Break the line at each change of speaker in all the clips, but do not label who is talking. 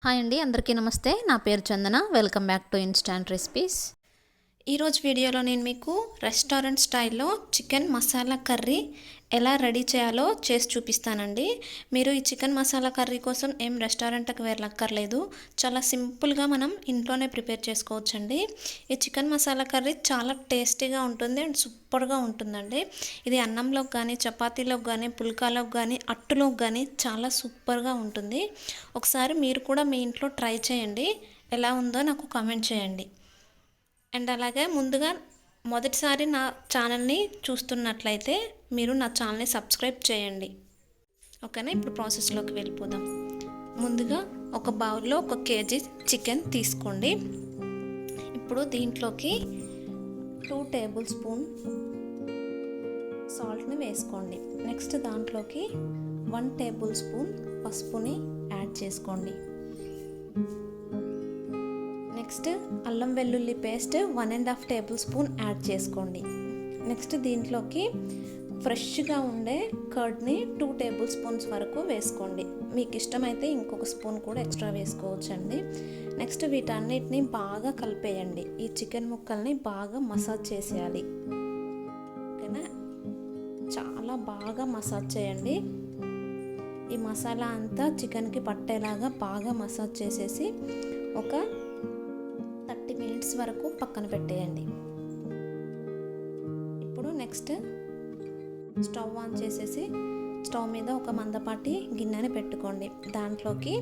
Hi అండి, అందరికీ నమస్తే. నా పేరు Chandana. Welcome back to instant recipes. ఈరోజు వీడియోలో నేను మీకు రెస్టారెంట్ స్టైల్లో చికెన్ మసాలా కర్రీ ఎలా రెడీ చేయాలో చేసి చూపిస్తానండి. మీరు ఈ చికెన్ మసాలా కర్రీ కోసం ఏం రెస్టారెంట్కి వెళ్ళక్కర్లేదు. చాలా సింపుల్గా మనం ఇంట్లోనే ప్రిపేర్ చేసుకోవచ్చండి. ఈ చికెన్ మసాలా కర్రీ చాలా టేస్టీగా ఉంటుంది అండ్ సూపర్గా ఉంటుందండి. ఇది అన్నంలోకి కానీ, చపాతీలోకి కానీ, పుల్కాలోకి కానీ, అట్టులోకి కానీ చాలా సూపర్గా ఉంటుంది. ఒకసారి మీరు కూడా మీ ఇంట్లో ట్రై చేయండి. ఎలా ఉందో నాకు కామెంట్ చేయండి. అండ్ అలాగే ముందుగా మొదటిసారి నా ఛానల్ని చూస్తున్నట్లయితే మీరు నా ఛానల్ని సబ్స్క్రైబ్ చేయండి. ఓకేనా, ఇప్పుడు ప్రాసెస్లోకి వెళ్ళిపోదాం. ముందుగా ఒక బౌల్లో 1 kg చికెన్ తీసుకోండి. ఇప్పుడు దీంట్లోకి 2 టేబుల్ స్పూన్ సాల్ట్ని వేసుకోండి. నెక్స్ట్ దాంట్లోకి 1 టేబుల్ స్పూన్ పసుపుని యాడ్ చేసుకోండి. నెక్స్ట్ అల్లం వెల్లుల్లి పేస్ట్ 1.5 టేబుల్ స్పూన్ యాడ్ చేసుకోండి. నెక్స్ట్ దీంట్లోకి ఫ్రెష్గా ఉండే కర్డ్ని 2 టేబుల్ స్పూన్స్ వరకు వేసుకోండి. మీకు ఇష్టమైతే ఇంకొక స్పూన్ కూడా ఎక్స్ట్రా వేసుకోవచ్చండి. నెక్స్ట్ వీటన్నిటిని బాగా కలిపేయండి. ఈ చికెన్ ముక్కల్ని బాగా మసాజ్ చేసేయాలి. ఓకేనా, చాలా బాగా మసాజ్ చేయండి. ఈ మసాలా అంతా చికెన్కి పట్టేలాగా బాగా మసాజ్ చేసేసి ఒక 30 మినిట్స్ వరకు పక్కన పెట్టేయండి. ఇప్పుడు నెక్స్ట్ స్టవ్ ఆన్ చేసేసి స్టవ్ మీద ఒక మందపాటి గిన్నెని పెట్టుకోండి. దాంట్లోకి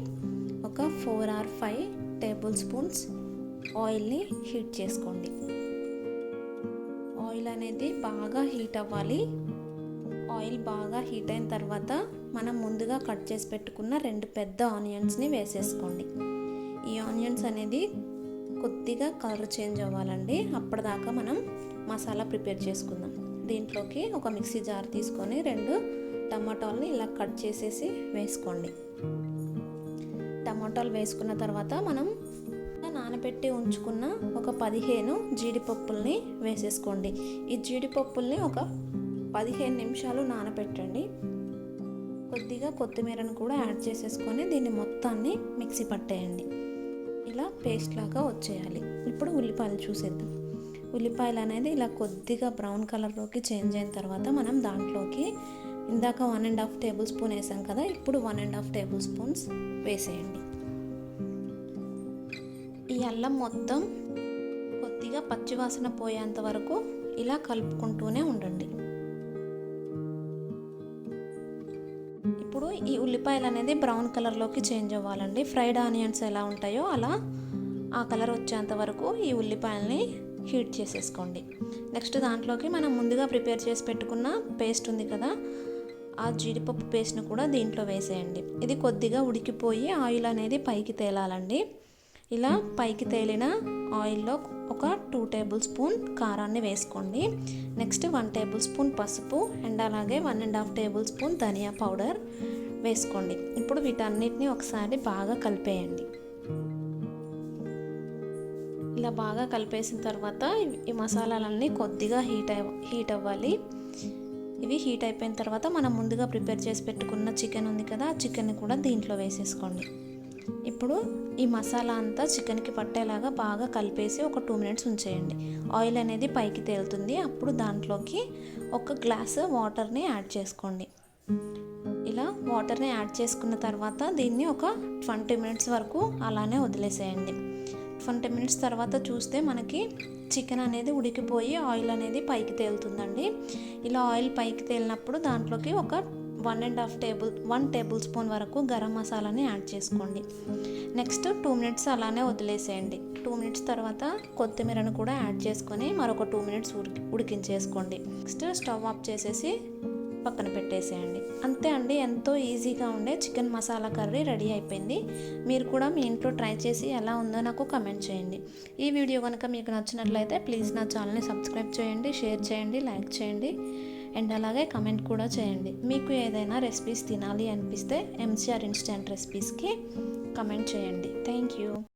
ఒక 4 or 5 టేబుల్ స్పూన్స్ ఆయిల్ని హీట్ చేసుకోండి. ఆయిల్ అనేది బాగా హీట్ అవ్వాలి. ఆయిల్ బాగా హీట్ అయిన తర్వాత మనం ముందుగా కట్ చేసి పెట్టుకున్న 2 పెద్ద ఆనియన్స్ని వేసేసుకోండి. ఈ ఆనియన్స్ అనేది కొద్దిగా కలర్ చేంజ్ అవ్వాలండి. అప్పటిదాకా మనం మసాలా ప్రిపేర్ చేసుకుందాం. దీంట్లోకి ఒక మిక్సీ జార్ తీసుకొని 2 టమాటాలని ఇలా కట్ చేసేసి వేసుకోండి. టమాటాలు వేసుకున్న తర్వాత మనం నానబెట్టి ఉంచుకున్న ఒక 15 జీడిపప్పుల్ని వేసేసుకోండి. ఈ జీడిపప్పుల్ని ఒక 15 నిమిషాలు నానబెట్టండి. కొద్దిగా కొత్తిమీరను కూడా యాడ్ చేసేసుకొని దీన్ని మొత్తాన్ని మిక్సీ పట్టేయండి. ఇలా పేస్ట్ లాగా వచ్చేయాలి. ఇప్పుడు ఉల్లిపాయలు చూసేద్దాం. ఉల్లిపాయలు అనేది ఇలా కొద్దిగా బ్రౌన్ కలర్లోకి చేంజ్ అయిన తర్వాత మనం దాంట్లోకి ఇందాక 1.5 టేబుల్ స్పూన్ వేసాం కదా, ఇప్పుడు 1.5 టేబుల్ స్పూన్స్ వేసేయండి. ఈ అల్లం మొత్తం కొద్దిగా పచ్చివాసన పోయేంత వరకు ఇలా కలుపుకుంటూనే ఉండండి. ఇప్పుడు ఈ ఉల్లిపాయలు అనేది బ్రౌన్ కలర్లోకి చేంజ్ అవ్వాలండి. ఫ్రైడ్ ఆనియన్స్ ఎలా ఉంటాయో అలా ఆ కలర్ వచ్చేంత వరకు ఈ ఉల్లిపాయల్ని హీట్ చేసేసుకోండి. నెక్స్ట్ దాంట్లోకి మనం ముందుగా ప్రిపేర్ చేసి పెట్టుకున్న పేస్ట్ ఉంది కదా, ఆ జీడిపప్పు పేస్ట్ని కూడా దీంట్లో వేసేయండి. ఇది కొద్దిగా ఉడికిపోయి ఆయిల్ అనేది పైకి తేలాలండి. ఇలా పైకి తేలిన ఆయిల్లో ఒక 2 టేబుల్ స్పూన్ కారాన్ని వేసుకోండి. నెక్స్ట్ 1 టేబుల్ స్పూన్ పసుపు అండ్ అలాగే 1.5 టేబుల్ స్పూన్ ధనియా పౌడర్ వేసుకోండి. ఇప్పుడు వీటన్నిటిని ఒకసారి బాగా కలిపేయండి. ఇలా బాగా కలిపేసిన తర్వాత ఈ మసాలాలన్నీ కొద్దిగా హీట్ అవ్వాలి. ఇవి హీట్ అయిపోయిన తర్వాత మనం ముందుగా ప్రిపేర్ చేసి పెట్టుకున్న చికెన్ ఉంది కదా, ఆ చికెన్ని కూడా దీంట్లో వేసేసుకోండి. ఇప్పుడు ఈ మసాలా అంతా చికెన్కి పట్టేలాగా బాగా కలిపేసి ఒక 2 మినిట్స్ ఉంచేయండి. ఆయిల్ అనేది పైకి తేలుతుంది. అప్పుడు దాంట్లోకి 1 గ్లాసు వాటర్ని యాడ్ చేసుకోండి. ఇలా వాటర్ని యాడ్ చేసుకున్న తర్వాత దీన్ని ఒక 20 మినిట్స్ వరకు అలానే వదిలేసేయండి. 20 మినిట్స్ తర్వాత చూస్తే మనకి చికెన్ అనేది ఉడికిపోయి ఆయిల్ అనేది పైకి తేలుతుందండి. ఇలా ఆయిల్ పైకి తేలినప్పుడు దాంట్లోకి ఒక 1 టేబుల్ స్పూన్ వరకు గరం మసాలాని యాడ్ చేసుకోండి. నెక్స్ట్ 2 మినిట్స్ అలానే వదిలేసేయండి. 2 మినిట్స్ తర్వాత కొత్తిమీరను కూడా యాడ్ చేసుకొని మరొక 2 మినిట్స్ ఉడికించేసుకోండి. నెక్స్ట్ స్టవ్ ఆఫ్ చేసేసి పక్కన పెట్టేసేయండి. అంతే అండి, ఎంతో ఈజీగా ఉండే చికెన్ మసాలా కర్రీ రెడీ అయిపోయింది. మీరు కూడా మీ ఇంట్లో ట్రై చేసి ఎలా ఉందో నాకు కమెంట్ చేయండి. ఈ వీడియో కనుక మీకు నచ్చినట్లయితే ప్లీజ్ నా ఛానల్ని సబ్స్క్రైబ్ చేయండి, షేర్ చేయండి, లైక్ చేయండి అండ్ అలాగే కమెంట్ కూడా చేయండి. మీకు ఏదైనా రెసిపీస్ తినాలి అనిపిస్తే ఎంసీఆర్ ఇన్స్టెంట్ రెసిపీస్కి కమెంట్ చేయండి. Thank you.